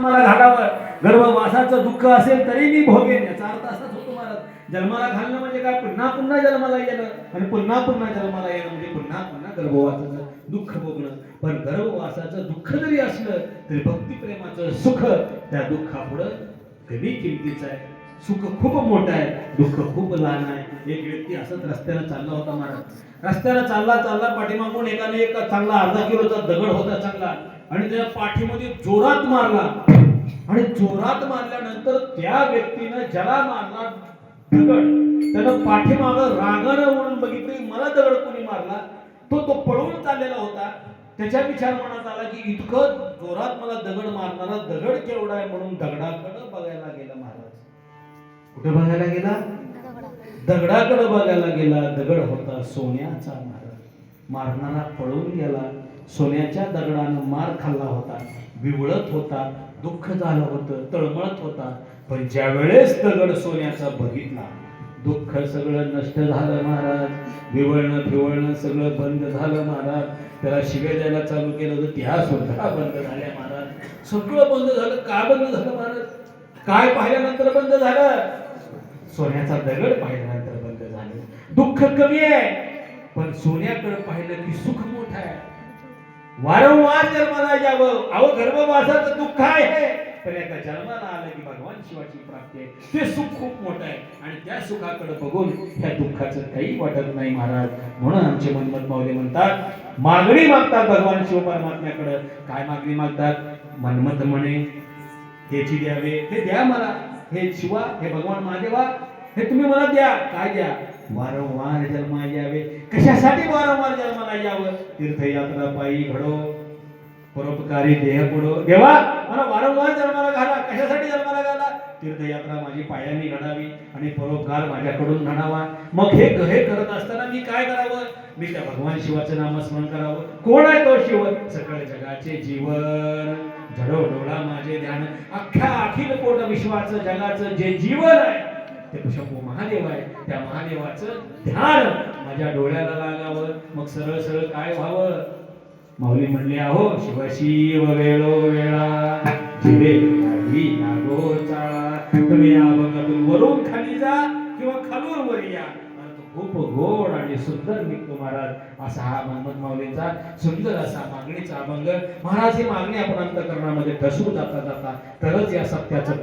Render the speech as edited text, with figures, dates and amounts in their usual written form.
मला घालावं, गर्भवासाचं दुःख असेल तरी मी भोगेन, याचा अर्थ असाच होतो महाराज. जन्माला घालणं म्हणजे काय, पुन्हा पुन्हा जन्माला येणं, आणि पुन्हा पुन्हा जन्माला येणं म्हणजे पुन्हा पुन्हा गर्भवासाचं दुःख भोगणं. पण गर्भवासाचं दुःख जरी असलं तरी भक्तिप्रेमाचं सुख त्या दुःखापुढं कमी किमतीचं आहे. सुख खूप मोठं आहे, दुःख खूप लहान आहे. एक व्यक्ती असंच रस्त्यानं चालला होता महाराज. रस्त्यानं चालला चालला पाठीमागून एकाने एक चांगला अर्धा किलोचा दगड होता चांगला, आणि त्याच्या पाठीमध्ये जोरात मारला. आणि जोरात मारल्यानंतर त्या व्यक्तीनं ज्याला मारला दगड, त्यानं पाठीमागं रागानं वळून बघितलं, मला दगड कोणी मारला. तो पळून चाललेला होता. त्याच्या विचार मनात आला की इतकं जोरात मला दगड मारणारा दगड केवढा आहे, म्हणून दगडाकडे बघायला गेला महाराज. कुठे बघायला गेला? दगडाकडे बघायला गेला. दगड होता सोन्याचा महाराज. मारणारा पळून गेला. सोन्याच्या दगडानं मार खाल्ला होता, विवळत होता, दुःख झालं होतं, तळमळत होता. पण ज्या वेळेस दगड सोन्याचा बघितला, दुःख सगळं नष्ट झालं महाराज. विवळणं फिवळणं सगळं बंद झालं महाराज. त्याला शिव्या द्यायला चालू केलं होतं, त्या सुद्धा बंद झाल्या महाराज. सगळं बंद झालं. का बंद झालं महाराज? काय पाहिल्यानंतर बंद झालं? सोन्याचा दगड पाहिल्यानंतर बंद झालं. दुःख कमी आहे, पण सोन्याकडे पाहिलं की सुख मोठं आहे. वारंवार जन्माला यावं, अहो गर्भवासाचं दुःख आहे, पण एकदा जन्माला आलं की भगवान शिवाची प्राप्ती आहे, ते सुख खूप मोठं आहे. आणि त्या सुखाकडे बघून त्या दुःखाचं काही वाटत नाही महाराज. म्हणून आमचे मनमत माऊली म्हणतात, मागणी मागतात भगवान शिव परमात्म्याकडे. काय मागणी मागतात? मनमत म्हणे हेची द्यावे, हे द्या मला, हे शिवा, हे भगवान महादेवा, हे तुम्ही मला द्या. काय द्या? वारंवार जन्मा यावे. कशासाठी वारंवार जन्माला यावं? तीर्थयात्रा पायी घडो, परोपकारी देह पुढो. देवा मला वारंवार जन्माला घाला. कशासाठी जन्माला घाला? तीर्थयात्रा माझी पायाने घडावी आणि परोपकार माझ्याकडून घडावा. मग हे करत असताना मी काय करावं? मी त्या भगवान शिवाचं नामस्मरण करावं. कोण आहे तो शिव? सकळ जगाचे जीवन, झडो डोळा माझे ध्यान. अख्ख्या अखिल कोट विश्वाचं जगाचं जे जीवन आहे ते शंभू महादेव आहे. त्या महादेवाचं ध्यान माझ्या डोळ्याला लागावं. मग सरळ सरळ काय व्हावं? माऊली म्हणले, अहो शिवशिव वेळो वेळा जिवे काही नागो चाळा. तुम्ही या अभंगातून वरून खाली जा किंवा खालून वर या, खूप गोड आणि सुंदर निघतो महाराज. असा हा मनमत माऊलींचा सुंदर असा मागणीचा अभंग. महाराज ही मागणी आपण अंतःकरणामध्ये ठसवून जाता जाता तरच या सत्याचं